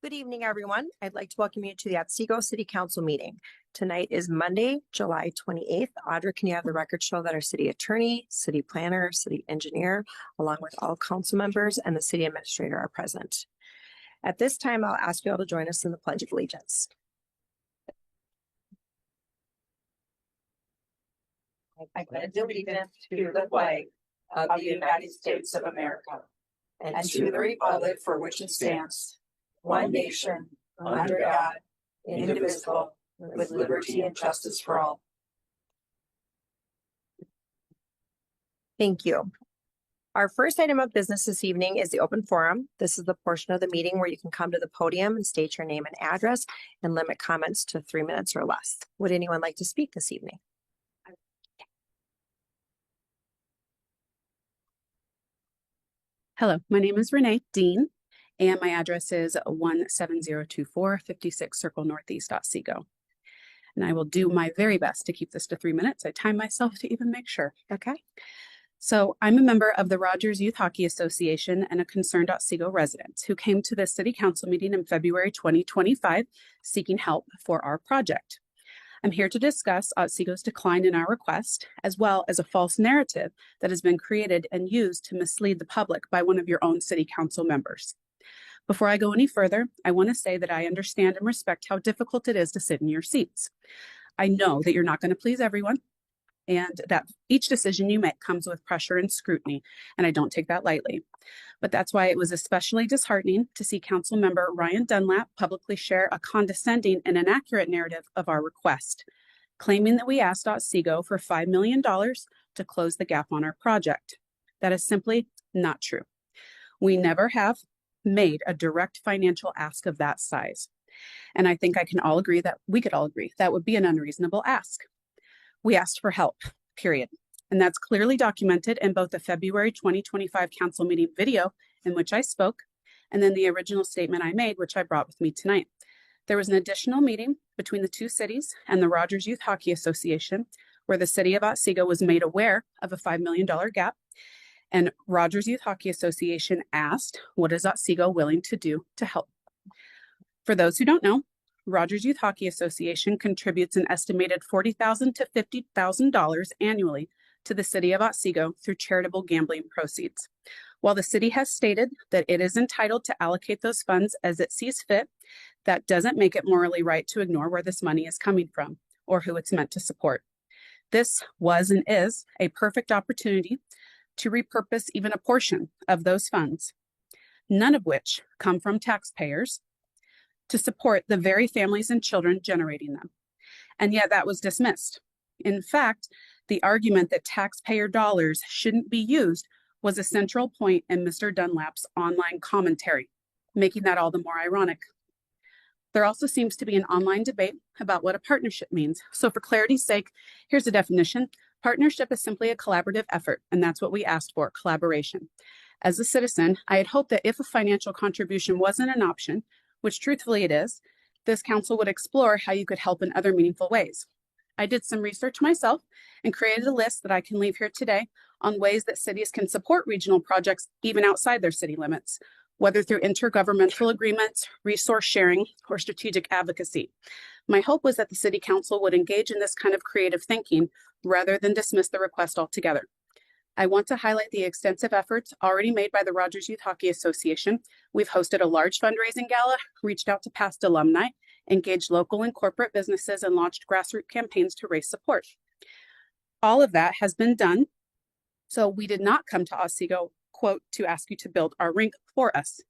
Good evening, everyone. I'd like to welcome you to the Otsego City Council meeting. Tonight is Monday, July 28th. Audra, can you have the record show that our city attorney, city planner, city engineer, along with all council members and the city administrator are present. At this time, I'll ask you all to join us in the Pledge of Allegiance. I pledge allegiance to the flag of the United States of America and to the republic for which it stands, one nation, under God, indivisible, with liberty and justice for all. Thank you. Our first item of business this evening is the open forum. This is the portion of the meeting where you can come to the podium and state your name and address and limit comments to 3 minutes or less. Would anyone like to speak this evening? Hello, my name is Renee Dean, and my address is 17024 56 Circle Northeast, Otsego. And I will do my very best to keep this to 3 minutes. I time myself to even make sure. Okay. So I'm a member of the Rogers Youth Hockey Association and a concerned Otsego resident who came to this city council meeting in February 2025 seeking help for our project. I'm here to discuss Otsego's decline in our request, as well as a false narrative that has been created and used to mislead the public by one of your own city council members. Before I go any further, I want to say that I understand and respect how difficult it is to sit in your seats. I know that you're not going to please everyone, and that each decision you make comes with pressure and scrutiny, and I don't take that lightly. But that's why it was especially disheartening to see Council Member Ryan Dunlap publicly share a condescending and inaccurate narrative of our request, claiming that we asked Otsego for $5 million to close the gap on our project. That is simply not true. We never have made a direct financial ask of that size. And I think we could all agree that would be an unreasonable ask. We asked for help, period. And that's clearly documented in both the February 2025 council meeting video in which I spoke, and then the original statement I made, which I brought with me tonight. There was an additional meeting between the two cities and the Rogers Youth Hockey Association, where the city of Otsego was made aware of a $5 million gap. And Rogers Youth Hockey Association asked, what is Otsego willing to do to help? For those who don't know, Rogers Youth Hockey Association contributes an estimated $40,000 to $50,000 annually to the city of Otsego through charitable gambling proceeds. While the city has stated that it is entitled to allocate those funds as it sees fit, that doesn't make it morally right to ignore where this money is coming from or who it's meant to support. This was and is a perfect opportunity to repurpose even a portion of those funds, none of which come from taxpayers, to support the very families and children generating them. And yet that was dismissed. In fact, the argument that taxpayer dollars shouldn't be used was a central point in Mr. Dunlap's online commentary, making that all the more ironic. There also seems to be an online debate about what a partnership means. So for clarity's sake, here's a definition. Partnership is simply a collaborative effort, and that's what we asked for, collaboration. As a citizen, I had hoped that if a financial contribution wasn't an option, which truthfully it is, this council would explore how you could help in other meaningful ways. I did some research myself and created a list that I can leave here today on ways that cities can support regional projects even outside their city limits, whether through intergovernmental agreements, resource sharing, or strategic advocacy. My hope was that the city council would engage in this kind of creative thinking rather than dismiss the request altogether. I want to highlight the extensive efforts already made by the Rogers Youth Hockey Association. We've hosted a large fundraising gala, reached out to past alumni, engaged local and corporate businesses, and launched grassroots campaigns to raise support. All of that has been done, so we did not come to Otsego, quote, to ask you to build our rink for us.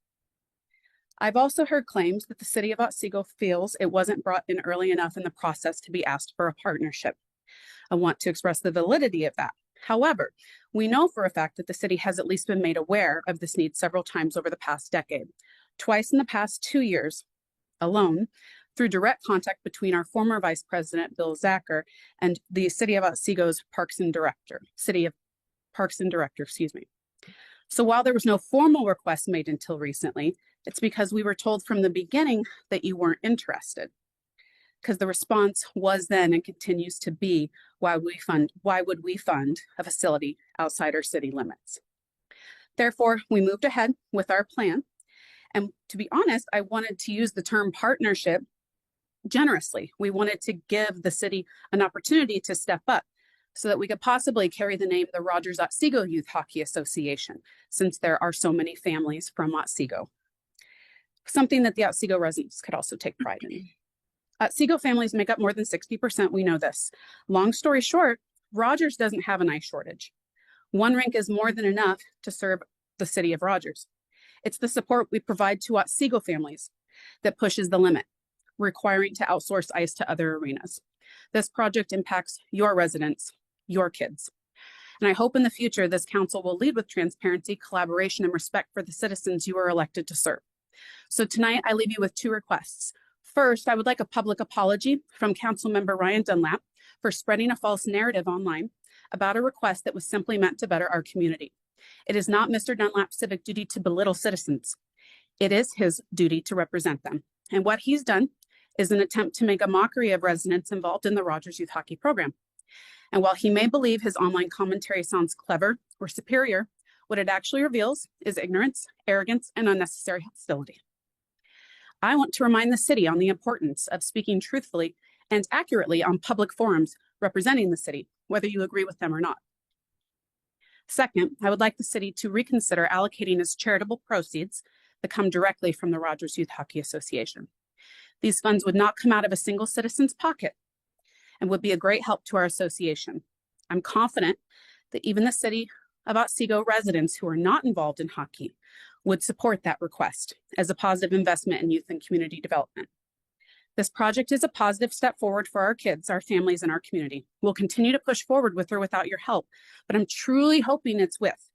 I've also heard claims that the city of Otsego feels it wasn't brought in early enough in the process to be asked for a partnership. I want to express the validity of that. However, we know for a fact that the city has at least been made aware of this need several times over the past decade. Twice in the past 2 years alone, through direct contact between our former Vice President, Bill Zacher, and the City of Otsego's City of Parks and Director, excuse me. So while there was no formal request made until recently, it's because we were told from the beginning that you weren't interested. Because the response was then and continues to be, why would we fund a facility outside our city limits? Therefore, we moved ahead with our plan, And to be honest, I wanted to use the term partnership generously. We wanted to give the city an opportunity to step up so that we could possibly carry the name the Rogers Otsego Youth Hockey Association, since there are so many families from Otsego. Something that the Otsego residents could also take pride in. Otsego families make up more than 60%, we know this. Long story short, Rogers doesn't have an ice shortage. One rink is more than enough to serve the city of Rogers. It's the support we provide to Otsego families that pushes the limit, requiring to outsource ice to other arenas. This project impacts your residents, your kids. And I hope in the future this council will lead with transparency, collaboration, and respect for the citizens you are elected to serve. So tonight I leave you with two requests. First, I would like a public apology from Councilmember Ryan Dunlap for spreading a false narrative online about a request that was simply meant to better our community. It is not Mr. Dunlap's civic duty to belittle citizens. It is his duty to represent them. And what he's done is an attempt to make a mockery of residents involved in the Rogers Youth Hockey program. And while he may believe his online commentary sounds clever or superior, what it actually reveals is ignorance, arrogance, and unnecessary hostility. I want to remind the city on the importance of speaking truthfully and accurately on public forums representing the city, whether you agree with them or not. Second, I would like the city to reconsider allocating its charitable proceeds that come directly from the Rogers Youth Hockey Association. These funds would not come out of a single citizen's pocket and would be a great help to our association. I'm confident that even the city of Otsego residents who are not involved in hockey would support that request as a positive investment in youth and community development. This project is a positive step forward for our kids, our families, and our community. We'll continue to push forward with or without your help, but I'm truly hoping it's with,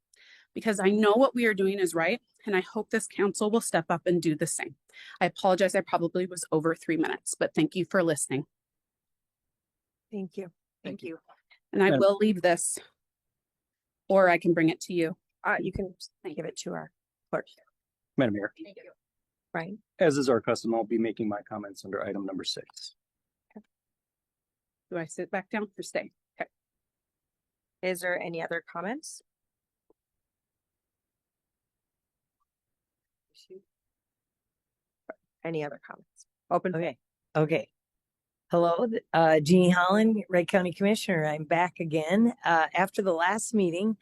because I know what we are doing is right, and I hope this council will step up and do the same. I apologize, I probably was over 3 minutes, but thank you for listening. Thank you. Thank you. And I will leave this, or I can bring it to you. You can give it to our clerk. Madam Mayor, Thank you. Right. as is our custom, I'll be making my comments under item number 6. Do I sit back down or stay? Okay. Is there any other comments? Any other comments? Open. Okay, okay. Hello, Jeannie Holland, Wright County Commissioner. I'm back again. After the last meeting,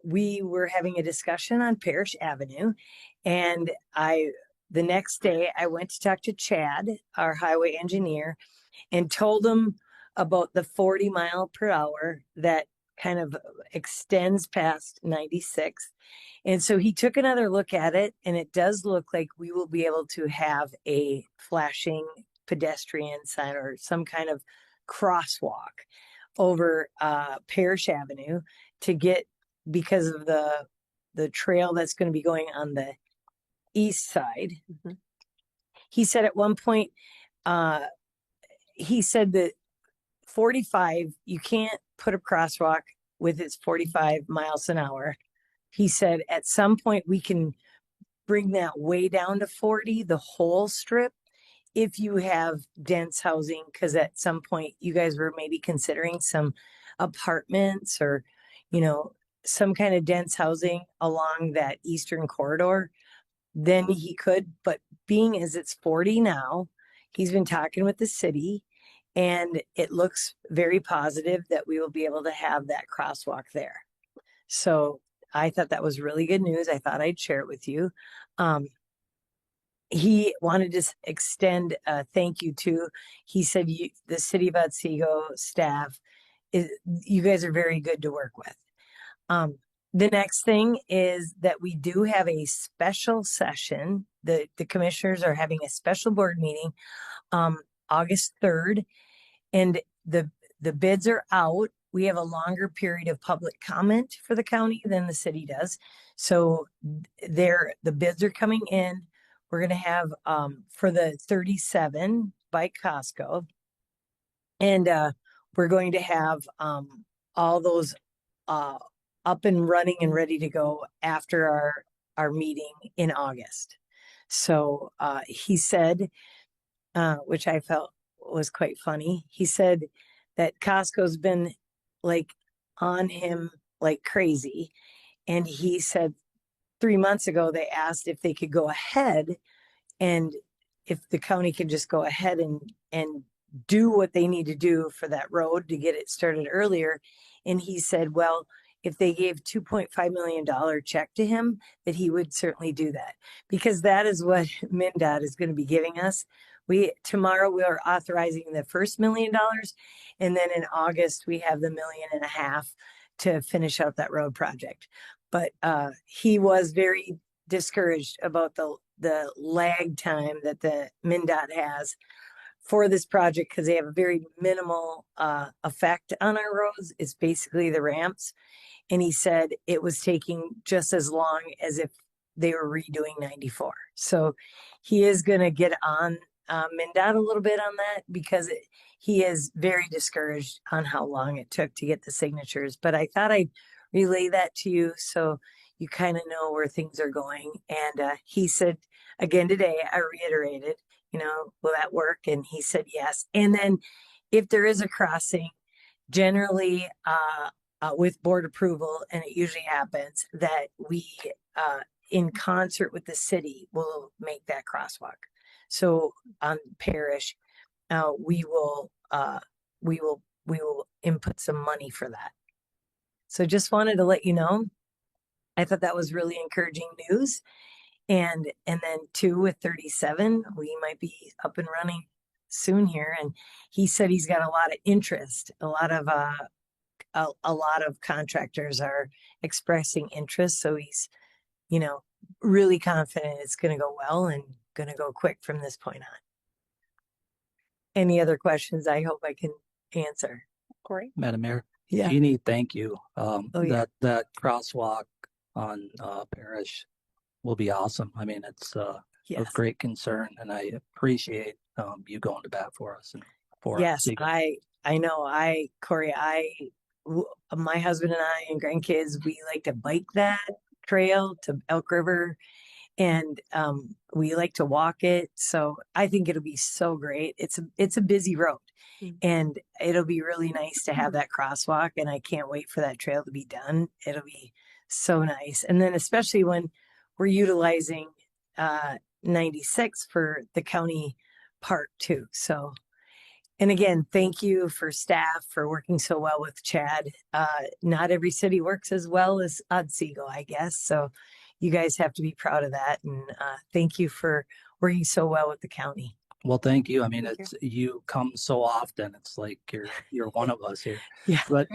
we were having a discussion on Parish Avenue, and the next day I went to talk to Chad, our highway engineer, and told him about the 40 mile per hour that kind of extends past 96. And so he took another look at it, and it does look like we will be able to have a flashing pedestrian sign or some kind of crosswalk over Parish Avenue to get, because of the trail that's going to be going on the east side. Mhm. He said at one point, he said that 45, you can't put a crosswalk with its 45 miles an hour. He said at some point we can bring that way down to 40, the whole strip, if you have dense housing, because at some point you guys were maybe considering some apartments or, some kind of dense housing along that eastern corridor, then he could. But being as it's 40 now, he's been talking with the city, and it looks very positive that we will be able to have that crosswalk there. So I thought that was really good news. I thought I'd share it with you. He wanted to extend a thank you to, he said, the city of Otsego staff, you guys are very good to work with. The next thing is that we do have a special session. The commissioners are having a special board meeting August 3rd, and the bids are out. We have a longer period of public comment for the county than the city does. So the bids are coming in. We're going to have for the 37 by Costco. And we're going to have all those up and running and ready to go after our meeting in August. So he said, which I felt was quite funny, he said that Costco's been like on him like crazy. And he said 3 months ago, they asked if they could go ahead and if the county can just go ahead and do what they need to do for that road to get it started earlier. And he said, well, if they gave $2.5 million check to him, that he would certainly do that, because that is what MnDOT is going to be giving us. Tomorrow we are authorizing the first $1 million, and then in August we have the $1.5 million to finish out that road project. But he was very discouraged about the lag time that the MnDOT has for this project, because they have a very minimal effect on our roads. It's basically the ramps. And he said it was taking just as long as if they were redoing 94. So he is going to get on MnDOT a little bit on that, because he is very discouraged on how long it took to get the signatures. But I thought I'd relay that to you so you kind of know where things are going. And he said, again today, I reiterated, will that work? And he said yes. And then if there is a crossing, generally with board approval, and it usually happens, that we in concert with the city will make that crosswalk. So on Parish, we will input some money for that. So just wanted to let you know. I thought that was really encouraging news. And then too, with 37, we might be up and running soon here. And he said he's got a lot of interest. A lot of contractors are expressing interest. So he's, really confident it's going to go well and going to go quick from this point on. Any other questions? I hope I can answer. Corey? Madam Mayor, Yeah. Jeannie, thank you. Yeah. That crosswalk on Parish will be awesome. I mean, it's of Yes. great concern, and I appreciate you going to bat for us and for Yes, Otsego. I know. Corey, my husband and I and grandkids, we like to bike that trail to Elk River, and we like to walk it. So I think it'll be so great. It's a busy road, and it'll be really nice to have that crosswalk. And I can't wait for that trail to be done. It'll be so nice. And then especially when we're utilizing 96 for the county part too. So. And again, thank you for staff for working so well with Chad. Not every city works as well as Otsego, I guess. So you guys have to be proud of that. And thank you for working so well with the county. Well, thank you. I mean, Thank you come so often. It's like you're one of us here. Yeah. But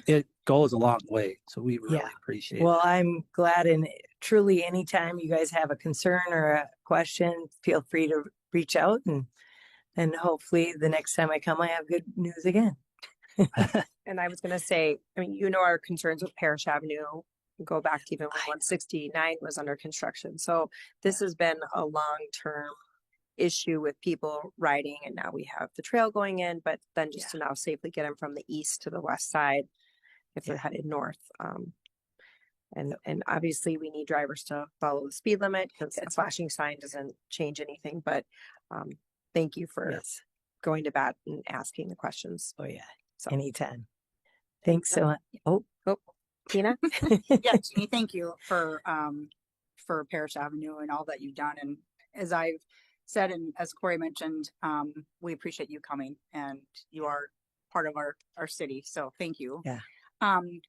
it goes a long way. So we really appreciate Well, it. I'm glad, and truly anytime you guys have a concern or a question, feel free to reach out, and hopefully the next time I come, I have good news again. And I was going to say, our concerns with Parish Avenue go back to even when 169 was under construction. So this has been a long-term issue with people riding, and now we have the trail going in, but then just to now safely get them from the east to the west side if they're headed north. And obviously we need drivers to follow the speed limit, because a flashing sign doesn't change anything, but thank you for going to bat and asking the questions. Oh yeah. So Anytime. Thanks so much. Oh, Tina? Yeah, Jeannie, thank you for Parish Avenue and all that you've done. And as I've said, and as Corey mentioned, we appreciate you coming, and you are part of our city. So thank you. Yeah.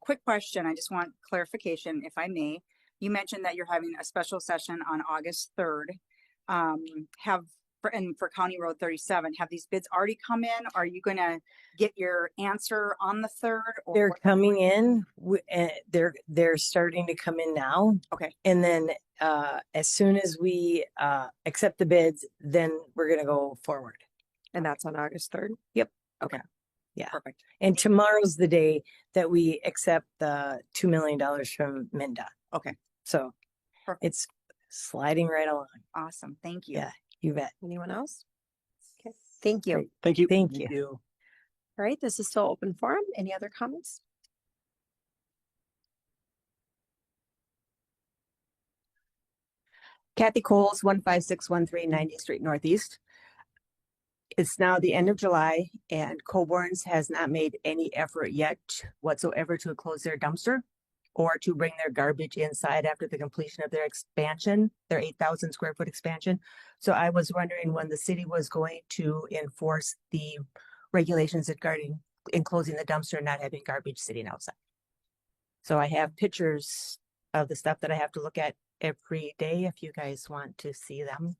Quick question. I just want clarification, if I may. You mentioned that you're having a special session on August 3rd. For County Road 37, have these bids already come in? Are you going to get your answer on the 3rd? they're coming in. They're starting to come in now. Okay. And then as soon as we accept the bids, then we're going to go forward. And that's on August 3rd? Yep. Okay. Yeah. Perfect. And tomorrow's the day that we accept the $2 million from MnDOT. Okay. So Perfect. it's sliding right along. Awesome. Thank you. Yeah, you bet. Anyone else? Okay. Thank you. Great. Thank you. Thank you. All right, this is still open forum. Any other comments? Kathy Coles, 15613 90th Street Northeast. It's now the end of July, and Coburn's has not made any effort yet whatsoever to close their dumpster or to bring their garbage inside after the completion of their expansion, their 8,000 square foot expansion. So I was wondering when the city was going to enforce the regulations regarding enclosing the dumpster and not having garbage sitting outside. So I have pictures of the stuff that I have to look at every day if you guys want to see them.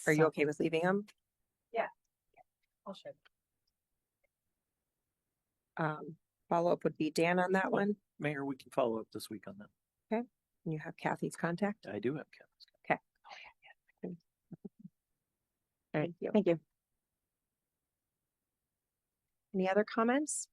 Are you okay with leaving them? I'll share. Follow up would be Dan on that one. Mayor, we can follow up this week on that. And you have Kathy's contact. I do have Kevin's. All right. Thank you. Any other comments?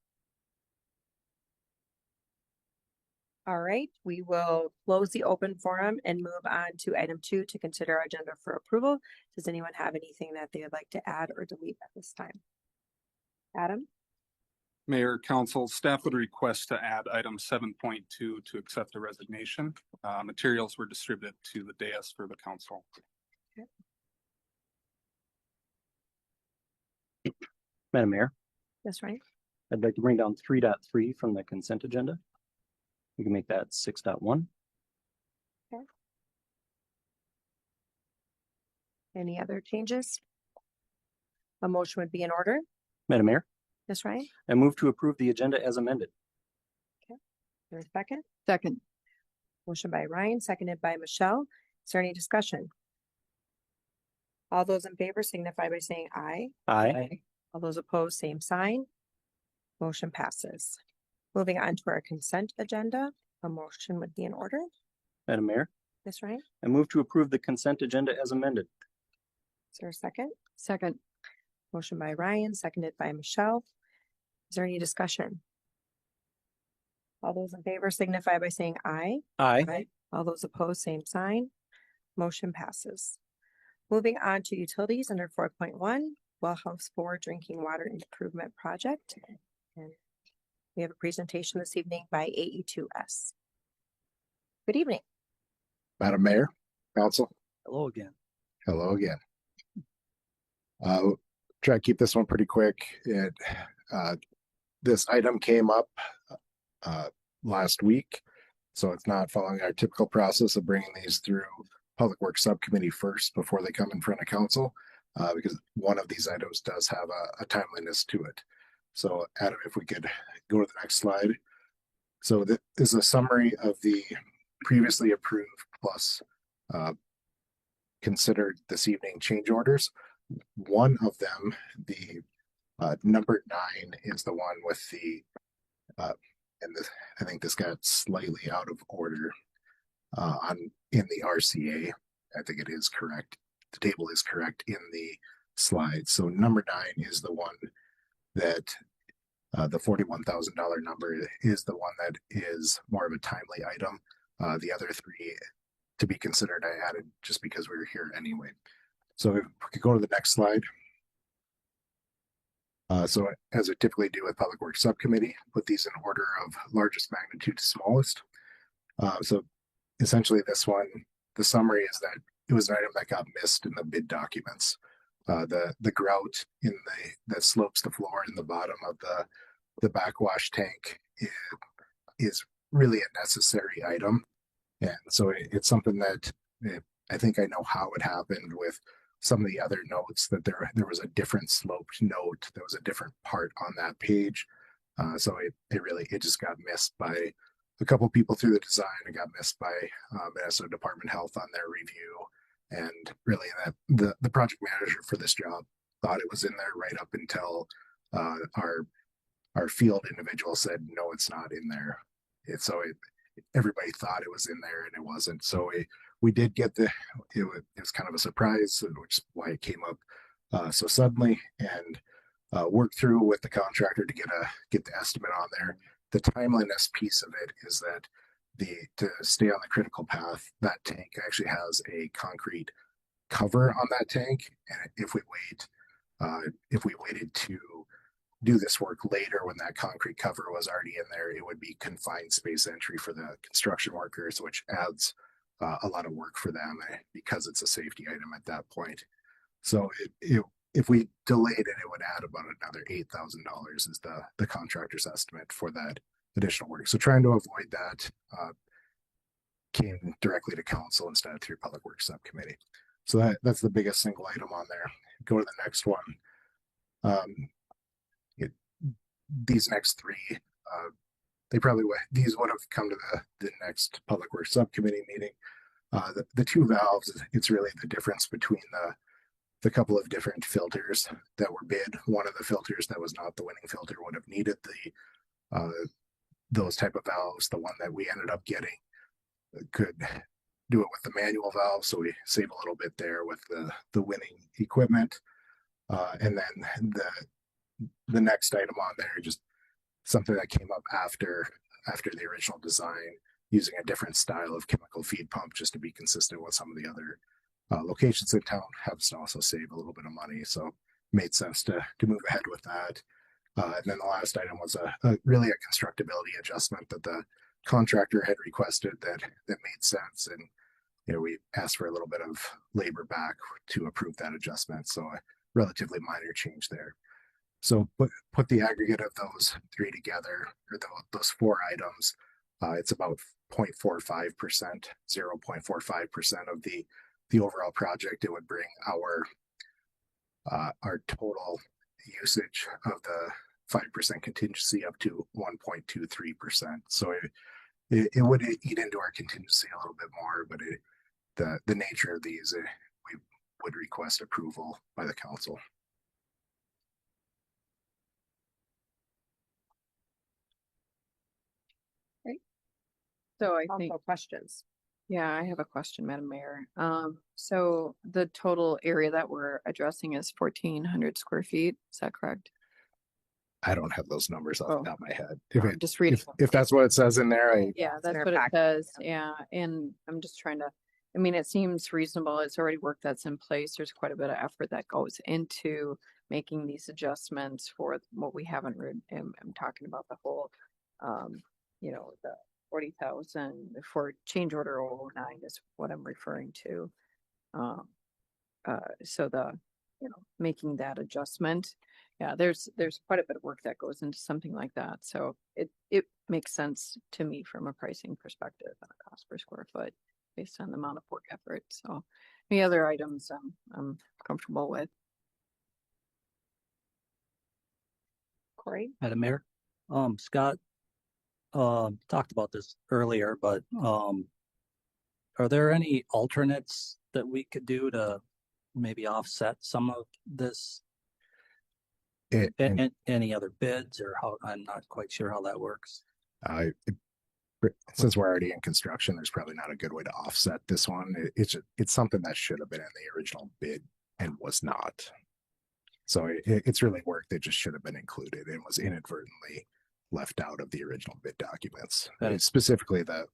All right, we will close the open forum and move on to item 2 to consider our agenda for approval. Does anyone have anything that they would like to add or delete at this time? Adam? Mayor, council, staff would request to add item 7.2 to accept the resignation. Materials were distributed to the dais for the council. Madam Mayor, That's right. I'd like to bring down 3.3 from the consent agenda. We can make that 6.1. Any other changes? A motion would be in order. Madam Mayor, That's right. I move to approve the agenda as amended. There's a second. Second. Motion by Ryan, seconded by Michelle. Is there any discussion? All those in favor signify by saying aye. Aye. All those opposed, same sign. Motion passes. Moving on to our consent agenda, a motion would be in order. Madam Mayor, That's right. I move to approve the consent agenda as amended. Is there a second? Second. Motion by Ryan, seconded by Michelle. Is there any discussion? All those in favor signify by saying aye. Aye. All those opposed, same sign. Motion passes. Moving on to utilities under 4.1, Well House 4 Drinking Water Improvement Project. And we have a presentation this evening by AE2S. Good evening. Madam Mayor, Council, Hello again. hello again. Try to keep this one pretty quick. This item came up last week, so it's not following our typical process of bringing these through Public Works Subcommittee first before they come in front of council, because one of these items does have a timeliness to it. So Adam, if we could go to the next slide. So this is a summary of the previously approved plus considered this evening change orders. One of them, the number 9, is the one with the and this, I think this got slightly out of order in the RCA. I think it is correct. The table is correct in the slide. So number 9 is the one that the $41,000 number is the one that is more of a timely item. The other 3 to be considered, I added just because we were here anyway. So if we could go to the next slide. So as I typically do with Public Works Subcommittee, put these in order of largest magnitude to smallest. So essentially this one, the summary is that it was an item that got missed in the bid documents. The grout in that slopes the floor in the bottom of the backwash tank is really a necessary item. And so it's something that I think I know how it happened with some of the other notes, that there was a different sloped note. There was a different part on that page. So it just got missed by a couple people through the design. It got missed by Minnesota Department of Health on their review. And really that the project manager for this job thought it was in there right up until our field individual said, no, it's not in there. Everybody thought it was in there and it wasn't. So we did get it was kind of a surprise, which is why it came up so suddenly, and worked through with the contractor to get the estimate on there. The timeliness piece of it is that to stay on the critical path, that tank actually has a concrete cover on that tank. And if we waited to do this work later when that concrete cover was already in there, it would be confined space entry for the construction workers, which adds a lot of work for them because it's a safety item at that point. So if we delayed it, it would add about another $8,000 is the contractor's estimate for that additional work. So trying to avoid that, came directly to council instead of through Public Works Subcommittee. So that's the biggest single item on there. Go to the next one. These next three, these would have come to the next Public Works Subcommittee meeting. The two valves, it's really the difference between the couple of different filters that were bid. One of the filters that was not the winning filter would have needed those type of valves. The one that we ended up getting could do it with the manual valve, so we save a little bit there with the winning equipment. And then the next item on there, just something that came up after the original design, using a different style of chemical feed pump just to be consistent with some of the other locations in town, helps to also save a little bit of money. So made sense to move ahead with that. And then the last item was really a constructability adjustment that the contractor had requested that made sense. And, we asked for a little bit of labor back to approve that adjustment. So a relatively minor change there. So put the aggregate of those three together, or those four items, it's about 0.45%, 0.45% of the overall project. It would bring our total usage of the 5% contingency up to 1.23%. So it would eat into our contingency a little bit more, but the nature of these, we would request approval by the council. So I think, Also questions. yeah, I have a question, Madam Mayor. So the total area that we're addressing is 1,400 square feet. Is that correct? I don't have those numbers off Oh. the top of my head. I'm just reading. If that's what it says in there, Yeah, in that's our what it packet, says. Yeah, and I'm just trying to, it seems reasonable. It's already work that's in place. There's quite a bit of effort that goes into making these adjustments for what we haven't read. I'm talking about the whole, the 40,000 for change order 009 is what I'm referring to. So making that adjustment. Yeah, there's quite a bit of work that goes into something like that. So it makes sense to me from a pricing perspective and a cost per square foot based on the amount of work effort. So any other items I'm comfortable with. Corey? Madam Mayor, Scott, talked about this earlier, but, are there any alternates that we could do to maybe offset some of this? Any other bids, or how? I'm not quite sure how that works. Since we're already in construction, there's probably not a good way to offset this one. It's something that should have been in the original bid and was not. So it's really work that just should have been included and was inadvertently left out of the original bid documents. Specifically the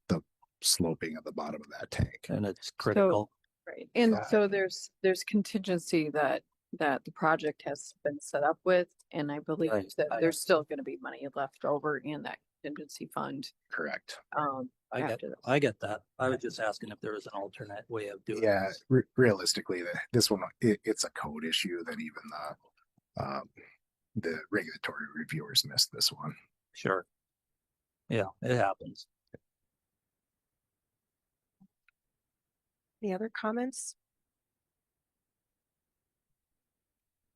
sloping of the bottom of that tank. And it's critical. Right. And so there's contingency that the project has been set up with, and I believe that there's still going to be money left over in that contingency fund. Correct. I get that. I was just asking if there was an alternate way of doing Yeah, this. realistically, this one, it's a code issue that even the regulatory reviewers missed this one. Sure. Yeah, it happens. Any other comments?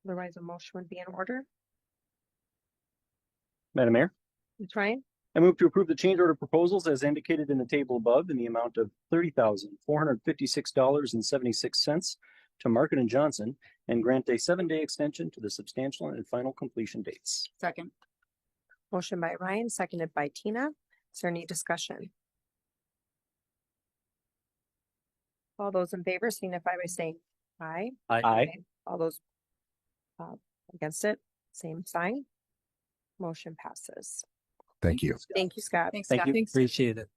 Otherwise, a motion would be in order. Madam Mayor, Ms. Ryan? I move to approve the change order proposals as indicated in the table above in the amount of $30,456.76 to Market and Johnson, and grant a 7-day extension to the substantial and final completion dates. Second. Motion by Ryan, seconded by Tina. Is there any discussion? All those in favor signify by saying aye. Aye. All those against it, same sign. Motion passes. Thank you. Thank you, Scott. Thanks, Thank Scott. you. Appreciate it.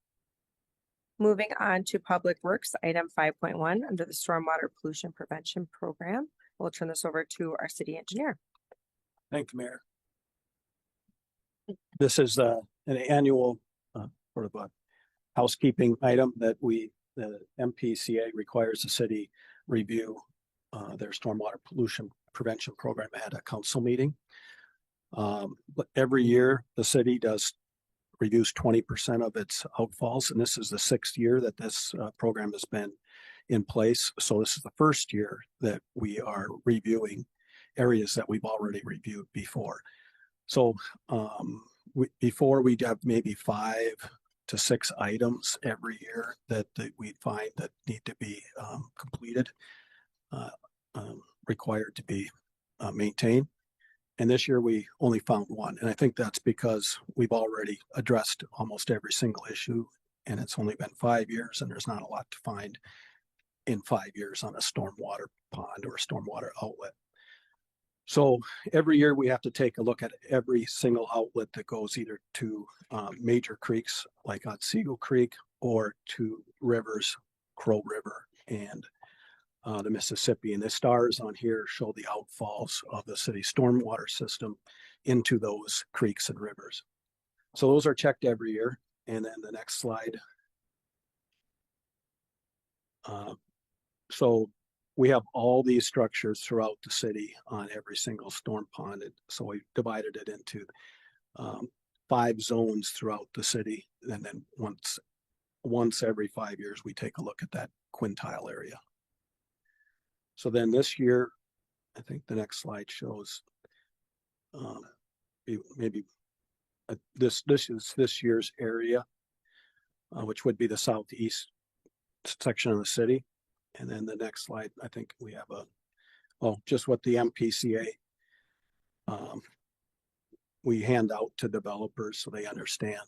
Moving on to Public Works, item 5.1 under the Stormwater Pollution Prevention Program. We'll turn this over to our city engineer. Thank you, Mayor. This is an annual sort of a housekeeping item that the MPCA requires the city review their stormwater pollution prevention program at a council meeting. But every year the city does reviews 20% of its outfalls, and this is the 6th year that this program has been in place. So this is the first year that we are reviewing areas that we've already reviewed before. So before we'd have maybe 5 to 6 items every year that we find that need to be completed, required to be maintained. And this year we only found 1. And I think that's because we've already addressed almost every single issue, and it's only been 5 years, and there's not a lot to find in 5 years on a stormwater pond or a stormwater outlet. So every year we have to take a look at every single outlet that goes either to major creeks like Otsego Creek or to rivers, Crow River and the Mississippi. And the stars on here show the outfalls of the city stormwater system into those creeks and rivers. So those are checked every year. And then the next slide. So we have all these structures throughout the city on every single storm pond. So we divided it into 5 zones throughout the city. And then once every 5 years, we take a look at that quintile area. So then this year, I think the next slide shows maybe this is this year's area, which would be the southeast section of the city. And then the next slide, I think we have just what the MPCA we hand out to developers so they understand,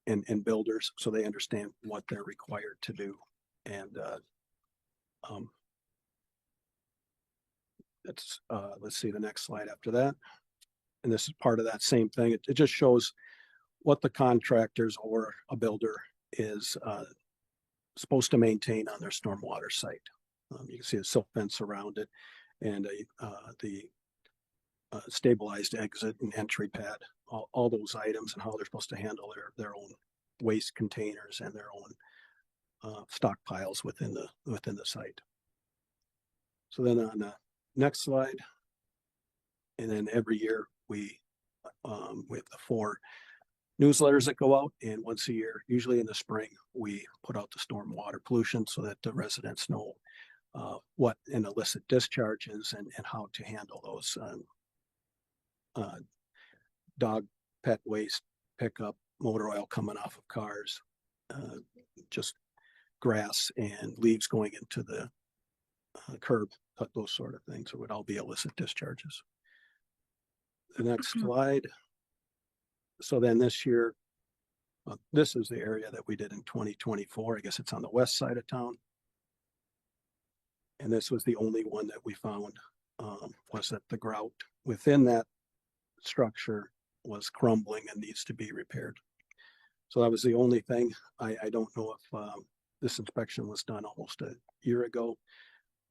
and builders so they understand what they're required to do. And let's see the next slide after that. And this is part of that same thing. It just shows what the contractors or a builder is supposed to maintain on their stormwater site. You can see a silt fence around it and the stabilized exit and entry pad, all those items and how they're supposed to handle their own waste containers and their own stockpiles within the site. So then on the next slide, and then every year we have the 4 newsletters that go out, and once a year, usually in the spring, we put out the stormwater pollution so that the residents know what an illicit discharge is and how to handle those dog pet waste pickup, motor oil coming off of cars, just grass and leaves going into the curb, those sort of things. It would all be illicit discharges. The next slide. So then this year, this is the area that we did in 2024. I guess it's on the west side of town. And this was the only one that we found was that the grout within that structure was crumbling and needs to be repaired. So that was the only thing. I don't know if this inspection was done almost a year ago.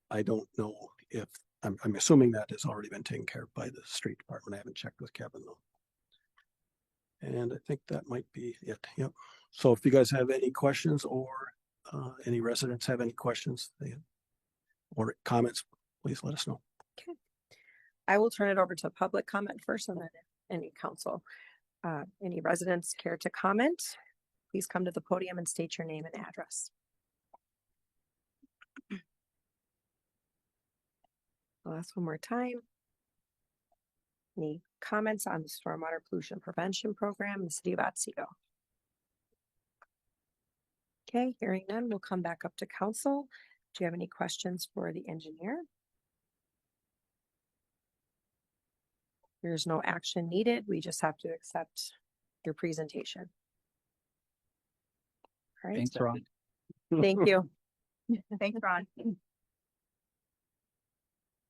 I don't know if, I'm assuming that has already been taken care of by the street department. I haven't checked with Kevin though. And I think that might be it. Yep. So if you guys have any questions or any residents have any questions or comments, please let us know. Okay. I will turn it over to public comment first and then any council. Any residents care to comment? Please come to the podium and state your name and address. I'll ask one more time. Any comments on the stormwater pollution prevention program in the city of Otsego? Okay, hearing none, we'll come back up to council. Do you have any questions for the engineer? There's no action needed. We just have to accept your presentation. All right. Thanks, Ron. Thank you. Thanks, Ron.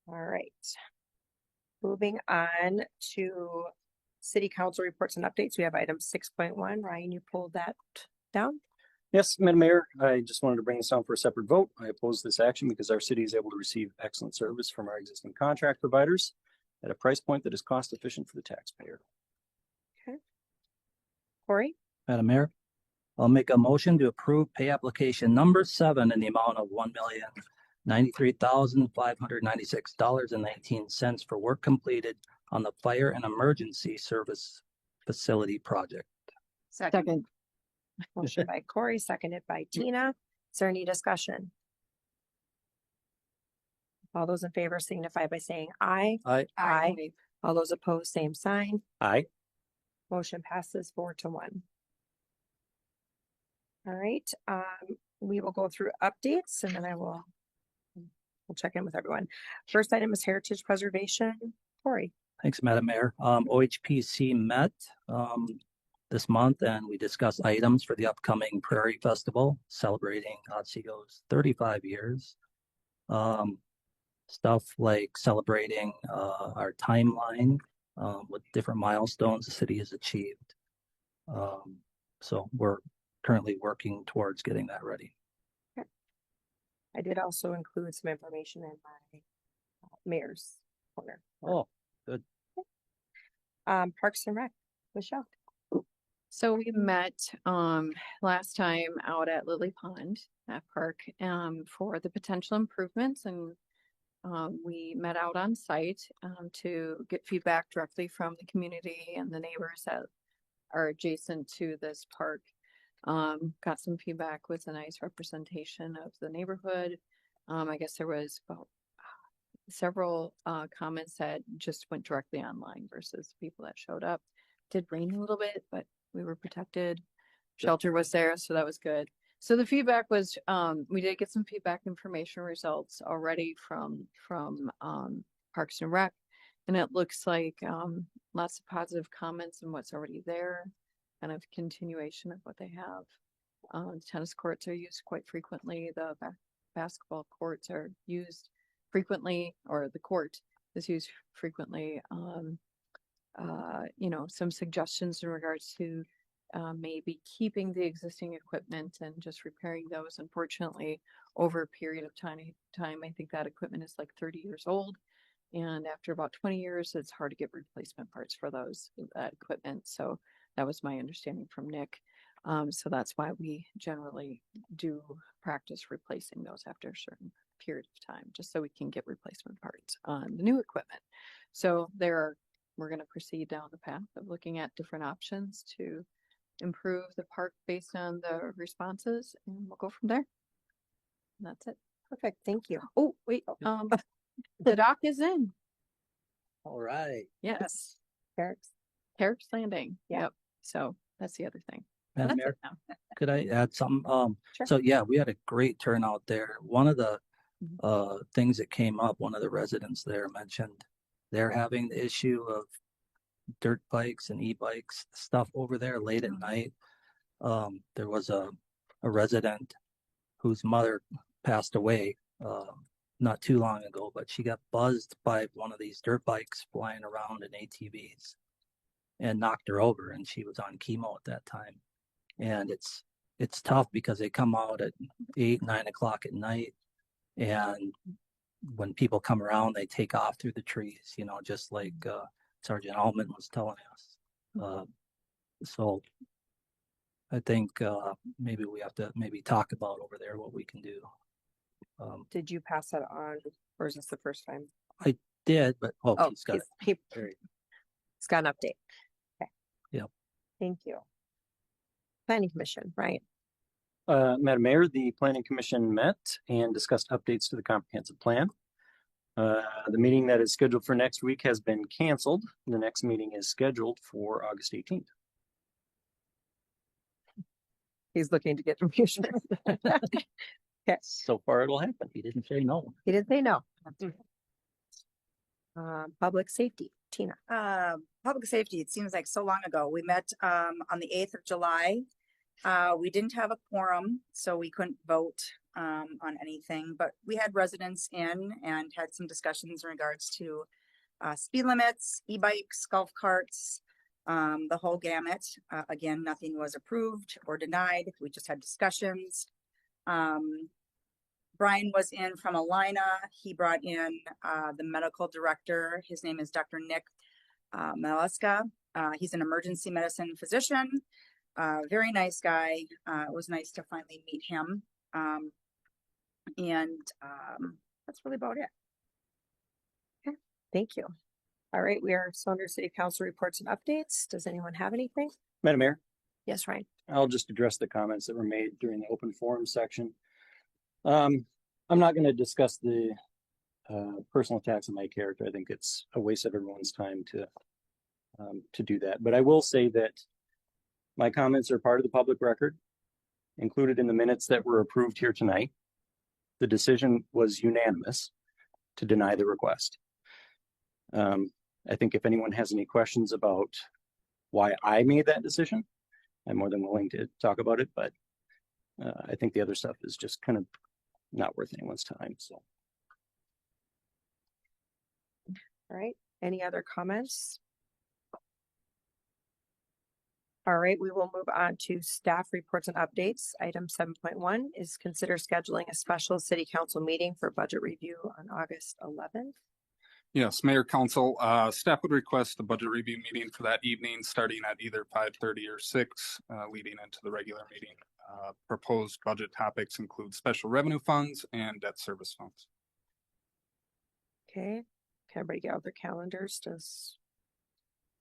All right. Moving on to city council reports and updates. We have item 6.1. Ryan, you pulled that down. Yes, Madam Mayor, I just wanted to bring this down for a separate vote. I oppose this action because our city is able to receive excellent service from our existing contract providers at a price point that is cost efficient for the taxpayer. Okay. Corey? Madam Mayor, I'll make a motion to approve pay application number 7 in the amount of $1,093,596.19 for work completed on the fire and emergency service facility project. Second. Motion by Corey, seconded by Tina. Is there any discussion? All those in favor signify by saying aye. Aye. All those opposed, same sign. Aye. Motion passes 4-1. All right, we will go through updates and then we'll check in with everyone. First item is heritage preservation. Corey. Thanks, Madam Mayor. OHPC met this month and we discussed items for the upcoming Prairie Festival celebrating Otsego's 35 years. Stuff like celebrating our timeline with different milestones the city has achieved. So we're currently working towards getting that ready. I did also include some information in my mayor's corner. Oh, good. Parks and Rec, Michelle. So we met last time out at Lily Pond at Park for the potential improvements, and we met out on site to get feedback directly from the community and the neighbors that are adjacent to this park. Got some feedback with a nice representation of the neighborhood. I guess there was about several comments that just went directly online versus people that showed up. Did rain a little bit, but we were protected. Shelter was there, so that was good. So the feedback was, we did get some feedback information results already from Parks and Rec, and it looks like lots of positive comments on what's already there, kind of continuation of what they have. The tennis courts are used quite frequently. The basketball courts are used frequently, or the court is used frequently. Some suggestions in regards to maybe keeping the existing equipment and just repairing those. Unfortunately, over a period of time, I think that equipment is like 30 years old. And after about 20 years, it's hard to get replacement parts for that equipment. So that was my understanding from Nick. So that's why we generally do practice replacing those after a certain period of time, just so we can get replacement parts on the new equipment. So we're going to proceed down the path of looking at different options to improve the park based on the responses, and we'll go from there. And that's it. Perfect, thank you. Oh, wait, the dock is in. All right. Yes. Eric's. Landing. Yeah. Yep. So that's the other thing. Madam That's Mayor, it now. could I add something? Sure. So yeah, we had a great turnout there. One of the things that came up, one of the residents there mentioned they're having the issue of dirt bikes and e-bikes stuff over there late at night. There was a resident whose mother passed away not too long ago, but she got buzzed by one of these dirt bikes flying around in ATVs and knocked her over, and she was on chemo at that time. And it's tough because they come out at 8, 9 o'clock at night, and when people come around, they take off through the trees, just like Sergeant Altman was telling us. So I think maybe we have to talk about over there what we can do. Did you pass that on, or is this the first time? I did, but he's got it. He's got an update. Okay. Yep. Thank you. Planning Commission, right? Madam Mayor, the Planning Commission met and discussed updates to the comprehensive plan. The meeting that is scheduled for next week has been canceled. The next meeting is scheduled for August 18th. He's looking to get reassurance. Okay. So far it'll happen. He didn't say no. He didn't say no. Public safety, Tina. Public safety, it seems like so long ago. We met on the 8th of July. We didn't have a quorum, so we couldn't vote on anything, but we had residents in and had some discussions in regards to speed limits, e-bikes, golf carts, the whole gamut. Again, nothing was approved or denied. We just had discussions. Brian was in from Alina. He brought in the medical director. His name is Dr. Nick Maleska. He's an emergency medicine physician. Very nice guy. It was nice to finally meet him. That's really about it. Okay, thank you. All right, we are still under City Council reports and updates. Does anyone have anything? Madam Mayor, Yes, Ryan. I'll just address the comments that were made during the open forum section. I'm not going to discuss the personal attacks on my character. I think it's a waste of everyone's time to do that. But I will say that my comments are part of the public record, included in the minutes that were approved here tonight. The decision was unanimous to deny the request. I think if anyone has any questions about why I made that decision, I'm more than willing to talk about it, but I think the other stuff is just kind of not worth anyone's time. So, All right. Any other comments? All right, we will move on to staff reports and updates. Item 7.1 is consider scheduling a special city council meeting for budget review on August 11th. Yes, Mayor, Council, staff would request a budget review meeting for that evening, starting at either 5:30 or 6, leading into the regular meeting. Proposed budget topics include special revenue funds and debt service funds. Okay, can everybody get out their calendars? Does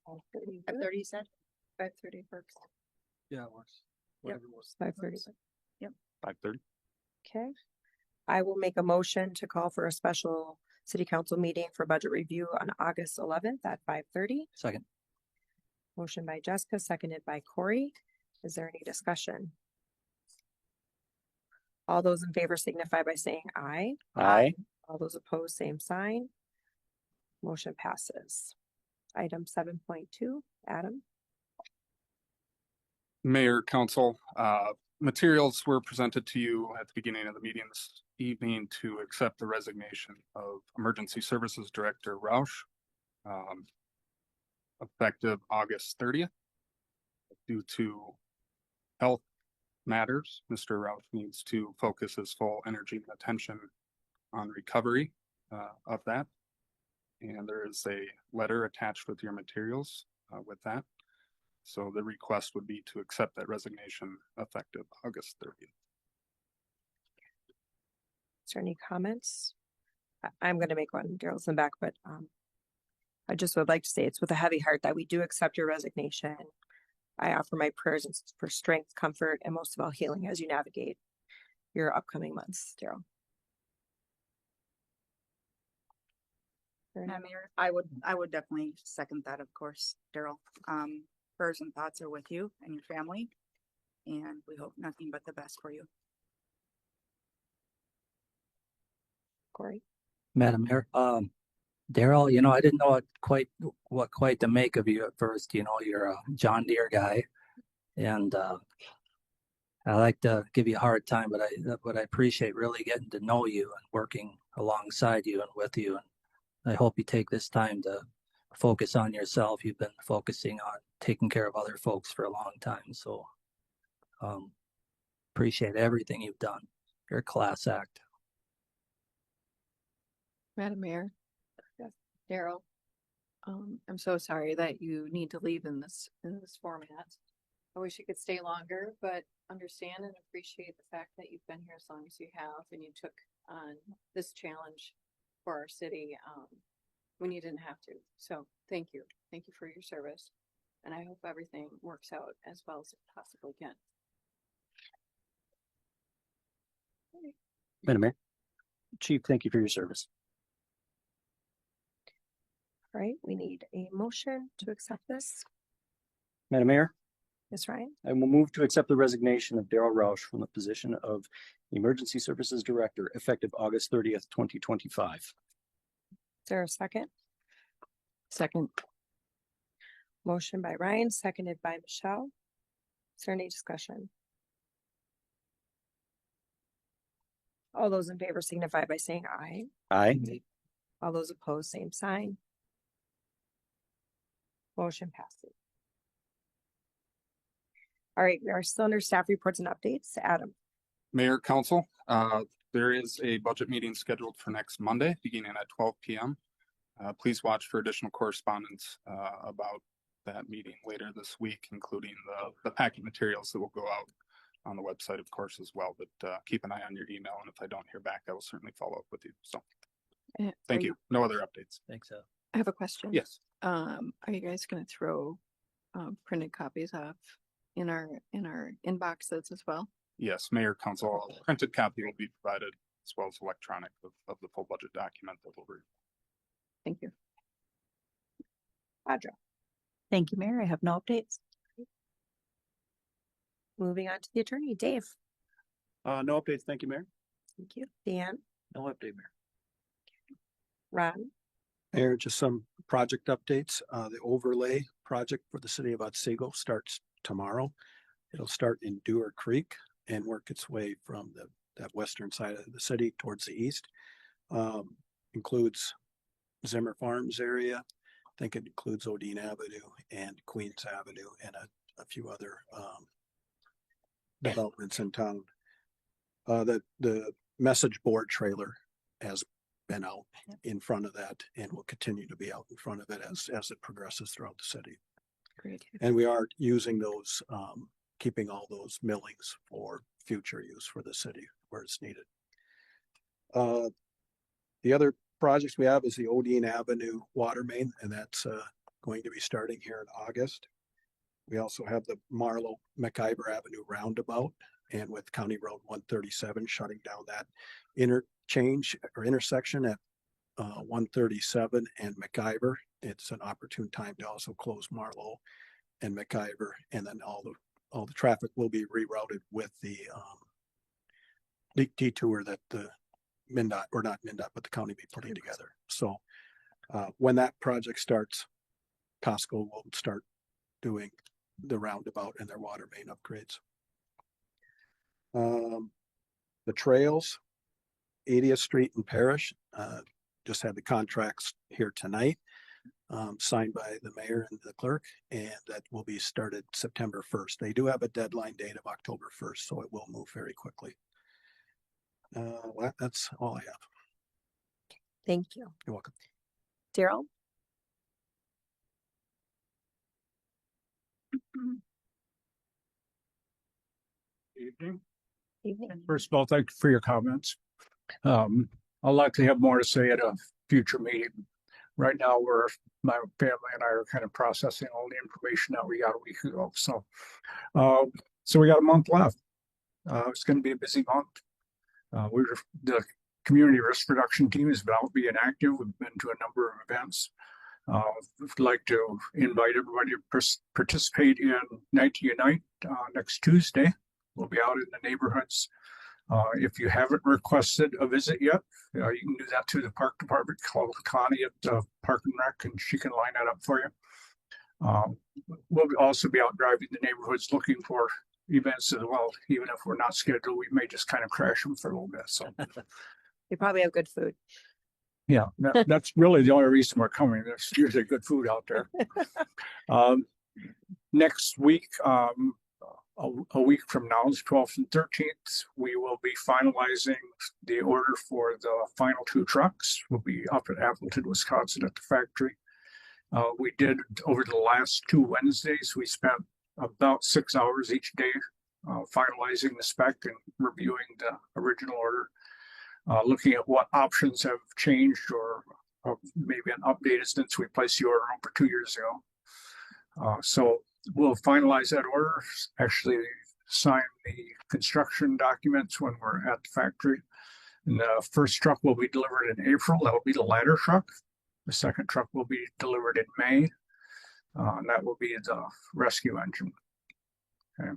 5:30 work? 30 said? 5:30 works. Yeah, it works. Whatever works. 5:30. 5:30. Okay. I will make a motion to call for a special city council meeting for budget review on August 11th at 5:30. Second. Motion by Jessica, seconded by Corey. Is there any discussion? All those in favor signify by saying aye. aye. All those opposed, same sign. Motion passes. Item 7.2, Adam. Mayor, Council, materials were presented to you at the beginning of the meeting this evening to accept the resignation of Emergency Services Director Roush, effective August 30th. Due to health matters, Mr. Roush needs to focus his full energy and attention on recovery of that. And there is a letter attached with your materials with that. So the request would be to accept that resignation effective August 30th. Is there any comments? I'm going to make one, Daryl's in the back, but I just would like to say it's with a heavy heart that we do accept your resignation. I offer my prayers for strength, comfort, and most of all healing as you navigate your upcoming months, Daryl. Mayor, I would definitely second that, of course, Daryl. Prayers and thoughts are with you and your family, and we hope nothing but the best for you. Corey. Madam Mayor, Daryl, you know, I didn't know what quite to make of you at first. You know, you're a John Deere guy, and I like to give you a hard time, but I appreciate really getting to know you and working alongside you and with you. And I hope you take this time to focus on yourself. You've been focusing on taking care of other folks for a long time, so appreciate everything you've done. You're a class act. Madam Mayor, Daryl, I'm so sorry that you need to leave in this format. I wish you could stay longer, but understand and appreciate the fact that you've been here as long as you have and you took on this challenge for our city when you didn't have to. So thank you. Thank you for your service. And I hope everything works out as well as it possibly can. Madam Mayor. Chief, thank you for your service. All right, we need a motion to accept this. Madam Mayor, Yes, Ryan. I will move to accept the resignation of Daryl Roush from the position of Emergency Services Director effective August 30th, 2025. Is there a second? Second. Motion by Ryan, seconded by Michelle. Is there any discussion? All those in favor signify by saying aye. Aye. All those opposed, same sign. Motion passes. All right, we are still under staff reports and updates. Adam. Mayor, Council, there is a budget meeting scheduled for next Monday, beginning at 12 p.m. Please watch for additional correspondence about that meeting later this week, including the packet materials that will go out on the website, of course, as well. But keep an eye on your email, and if I don't hear back, I will certainly follow up with you. So thank you. No other updates. Thanks. I have a question. Yes. Are you guys going to throw printed copies off in our inboxes as well? Yes, Mayor, Council, a printed copy will be provided as well as electronic of the full budget document that will be. Thank you. Audra. Thank you, Mayor. I have no updates. Moving on to the attorney, Dave. No updates. Thank you, Mayor. Thank you. Dan, No update, Mayor. Ron, Mayor, just some project updates. The overlay project for the city of Otsego starts tomorrow. It'll start in Dewar Creek and work its way from that western side of the city towards the east. Includes Zimmer Farms area. I think it includes Odine Avenue and Queens Avenue and a few other developments in town. The message board trailer has been out in front of that and will continue to be out in front of it as it progresses throughout the city. great. And we are using those, keeping all those millings for future use for the city where it's needed. The other projects we have is the Odine Avenue water main, and that's going to be starting here in August. We also have the Marlow McIver Avenue roundabout, and with County Road 137 shutting down that interchange or intersection at 137 and McIver. It's an opportune time to also close Marlow and McIver, and then all the traffic will be rerouted with the detour that the MnDOT, or not MnDOT, but the county be putting together. So when that project starts, Costco will start doing the roundabout and their water main upgrades. The trails, 80th Street and Parish, just had the contracts here tonight, signed by the mayor and the clerk, and that will be started September 1st. They do have a deadline date of October 1st, so it will move very quickly. Well, that's all I have. Thank you. You're welcome. Daryl. Evening. Evening. First of all, thank you for your comments. I'll likely have more to say at a future meeting. Right now, my family and I are kind of processing all the information that we got a week ago. So we got a month left. It's going to be a busy month. The community risk reduction team is about being active. We've been to a number of events. We'd like to invite everybody to participate in Night to Unite next Tuesday. We'll be out in the neighborhoods. If you haven't requested a visit yet, you can do that through the park department. Call Connie at the Park and Rec, and she can line that up for you. We'll also be out driving the neighborhoods looking for events as well. Even if we're not scheduled, we may just kind of crash them for a little bit. So You probably have good food. yeah, that's really the only reason we're coming. There's usually good food out there. Next week, a week from now, the 12th and 13th, we will be finalizing the order for the final 2 trucks. We'll be up at Appleton, Wisconsin at the factory. We did over the last 2 Wednesdays, we spent about 6 hours each day finalizing the spec and reviewing the original order, looking at what options have changed or maybe been updated since we placed the order over 2 years ago. So we'll finalize that order, actually sign the construction documents when we're at the factory. And the first truck will be delivered in April. That will be the ladder truck. The second truck will be delivered in May. And that will be the rescue engine. Okay.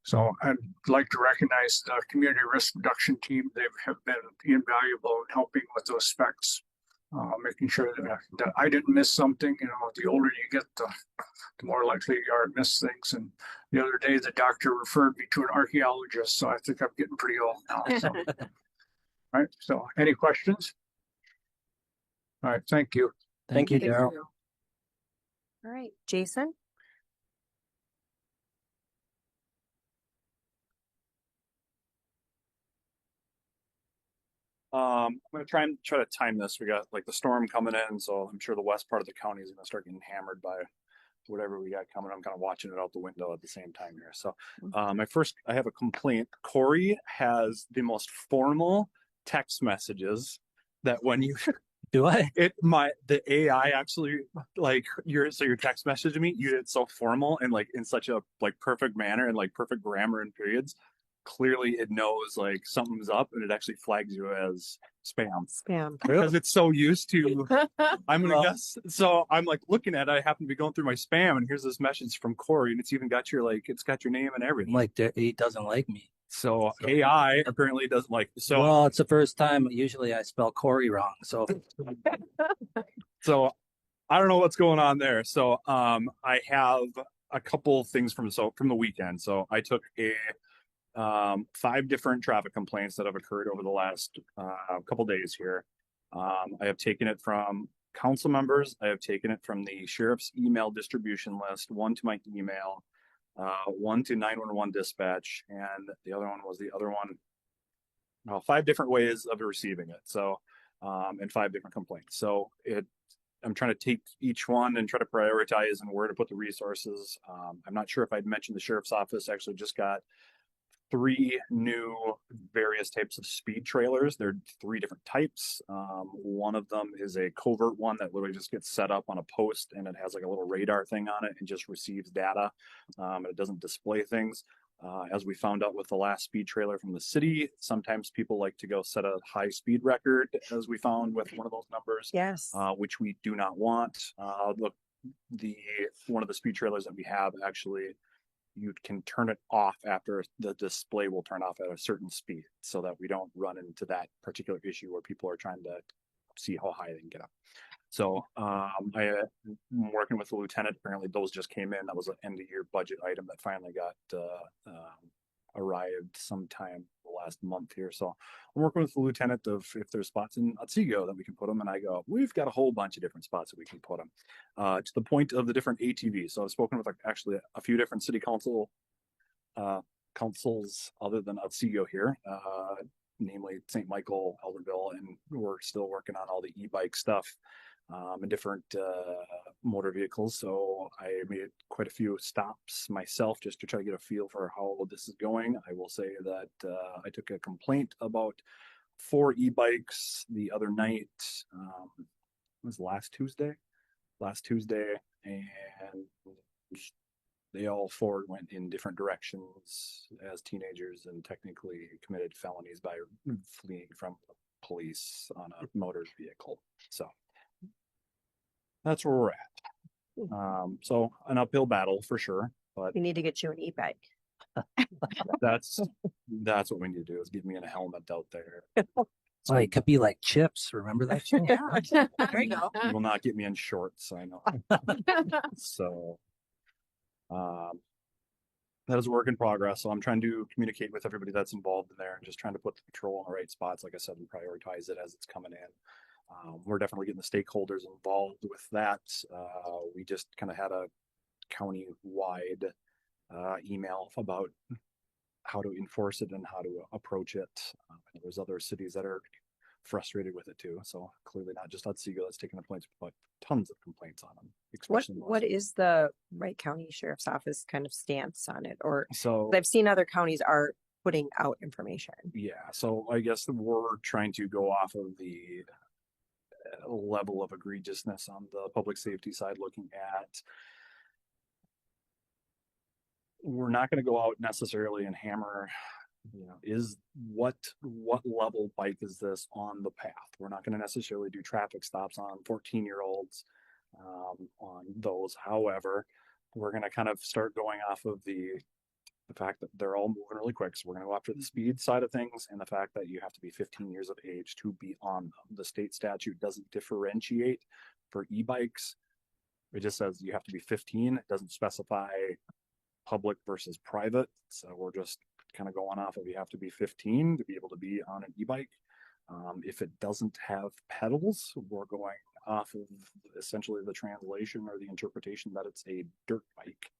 So I'd like to recognize the community risk reduction team. They have been invaluable in helping with those specs, making sure that I didn't miss something. You know, the older you get, the more likely you are to miss things. And the other day, the doctor referred me to an archaeologist, so I think I'm getting pretty old now. So. All right. So, any questions? All right. Thank you. Thank you, Thank Daryl. you. All right, Jason. I'm going to try to time this. We got like the storm coming in, so I'm sure the west part of the county is going to start getting hammered by whatever we got coming. I'm kind of watching it out the window at the same time here. So I have a complaint. Corey has the most formal text messages that when you Do I? The AI actually, like, your text message to me, you did it so formal and like in such a like perfect manner and like perfect grammar and periods. Clearly it knows like something's up and it actually flags you as spam Spam. because it's so used to, I'm gonna Well- guess. So I'm like looking at it, I happen to be going through my spam and here's this message from Corey and it's even got your like, it's got your name and everything. Like he doesn't like me. So AI apparently doesn't like, so Well, it's the first time. Usually I spell Corey wrong. So So I don't know what's going on there. So I have a couple things from the weekend. So I took a 5 different traffic complaints that have occurred over the last couple days here. I have taken it from council members. I have taken it from the sheriff's email distribution list, one to my email, one to 911 dispatch, and the other one was 5 different ways of receiving it. So, and 5 different complaints. So I'm trying to take each one and try to prioritize and where to put the resources. I'm not sure if I'd mentioned the sheriff's office actually just got 3 new various types of speed trailers. They're 3 different types. One of them is a covert one that literally just gets set up on a post and it has like a little radar thing on it and just receives data. And it doesn't display things. As we found out with the last speed trailer from the city, sometimes people like to go set a high speed record, as we found with one of those numbers, Yes. which we do not want. Look, one of the speed trailers that we have actually, you can turn it off after the display will turn off at a certain speed so that we don't run into that particular issue where people are trying to see how high they can get up. So I'm working with the lieutenant. Apparently those just came in. That was an end of year budget item that finally got arrived sometime last month here. So I'm working with the lieutenant of if there's spots in Otsego that we can put them. And I go, we've got a whole bunch of different spots that we can put them to the point of the different ATVs. So I've spoken with actually a few different city councils other than Otsego here, namely St. Michael, Elderville, and we're still working on all the e-bike stuff and different motor vehicles. So I made quite a few stops myself just to try to get a feel for how this is going. I will say that I took a complaint about 4 e-bikes the other night. It was last Tuesday, and they all 4 went in different directions as teenagers and technically committed felonies by fleeing from police on a motor vehicle. So that's where we're at. So an uphill battle for sure, but We need to get you an e-bike. that's what we need to do is get me in a helmet out there. so it could be like chips. Remember that show? Yeah, there you go. It will not get me in shorts, I know. So that is a work in progress. So I'm trying to communicate with everybody that's involved in there and just trying to put the patrol in the right spots, like I said, and prioritize it as it's coming in. We're definitely getting the stakeholders involved with that. We just kind of had a county-wide email about how to enforce it and how to approach it. There's other cities that are frustrated with it too. So clearly not just Otsego that's taking complaints, but tons of complaints on them. What is the Wright County Sheriff's Office kind of stance on it? Or So I've seen other counties are putting out information. yeah, so I guess we're trying to go off of the level of egregiousness on the public safety side, looking at we're not going to go out necessarily and hammer, is what level bike is this on the path. We're not going to necessarily do traffic stops on 14-year-olds on those. However, we're going to kind of start going off of the fact that they're all moving really quick. So we're going to go after the speed side of things and the fact that you have to be 15 years of age to be on them. The state statute doesn't differentiate for e-bikes. It just says you have to be 15. It doesn't specify public versus private. So we're just kind of going off of you have to be 15 to be able to be on an e-bike. If it doesn't have pedals, we're going off of essentially the translation or the interpretation that it's a dirt bike,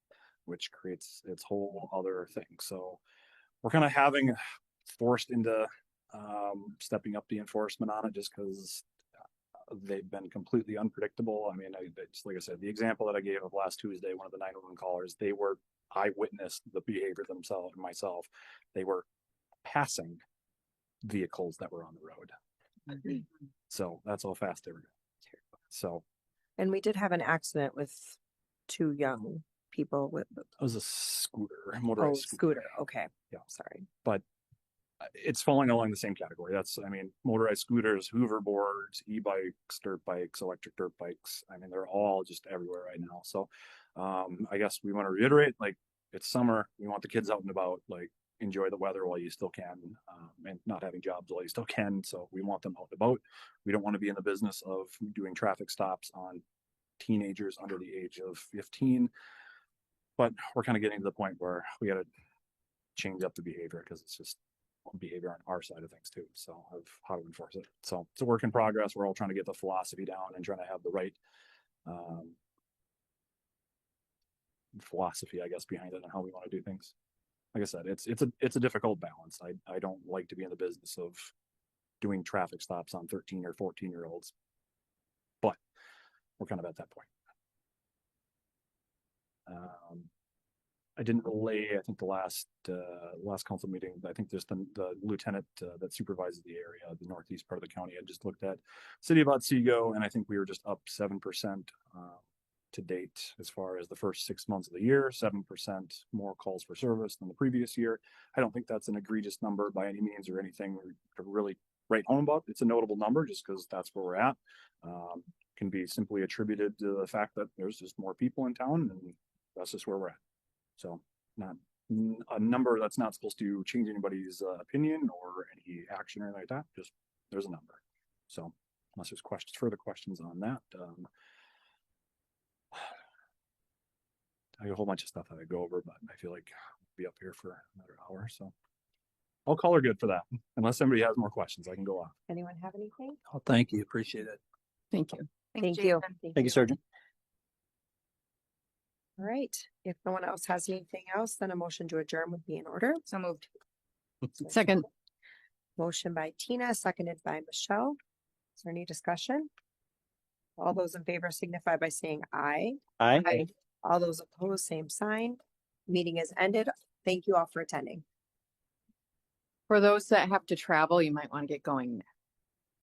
which creates its whole other thing. So we're kind of having forced into stepping up the enforcement on it just because they've been completely unpredictable. I mean, just like I said, the example that I gave of last Tuesday, one of the 911 callers, I witnessed the behavior myself. They were passing vehicles that were on the road. So that's how fast they were going. So And we did have an accident with two young people with, it was a scooter, oh, motorized scooter. Okay. Yeah. Sorry. But it's falling along the same category. That's, I mean, motorized scooters, hoverboards, e-bikes, dirt bikes, electric dirt bikes. I mean, they're all just everywhere right now. So, I guess we want to reiterate, like, it's summer. We want the kids out and about, like, enjoy the weather while you still can, and not having jobs while you still can. So we want them out and about. We don't want to be in the business of doing traffic stops on teenagers under the age of 15. But we're kind of getting to the point where we got to change up the behavior because it's just behavior on our side of things too. So of how to enforce it. So it's a work in progress. We're all trying to get the philosophy down and trying to have the right philosophy, I guess, behind it and how we want to do things. Like I said, it's a difficult balance. I don't like to be in the business of doing traffic stops on 13 or 14-year-olds, but we're kind of at that point. I didn't relay, I think the last council meeting, I think there's the lieutenant that supervises the area, the northeast part of the county. I just looked at city of Otsego, and I think we were just up 7% to date as far as the first 6 months of the year, 7% more calls for service than the previous year. I don't think that's an egregious number by any means or anything to really write home about. It's a notable number just because that's where we're at. Can be simply attributed to the fact that there's just more people in town, and that's just where we're at. So not a number that's not supposed to change anybody's opinion or any action or anything like that. Just there's a number. So unless there's further questions on that, I have a whole bunch of stuff that I go over, but I feel like I'll be up here for another hour. So I'll call her good for that. Unless somebody has more questions, I can go off. Anyone have anything? Oh, thank you. Appreciate it. Thank you. Thank you. Thank you, Sergeant. All right. If no one else has anything else, then a motion to adjourn would be in order. So moved. Second. Motion by Tina, seconded by Michelle. Is there any discussion? All those in favor signify by saying aye. Aye. All those opposed, same sign. Meeting is ended. Thank you all for attending. For those that have to travel, you might want to get going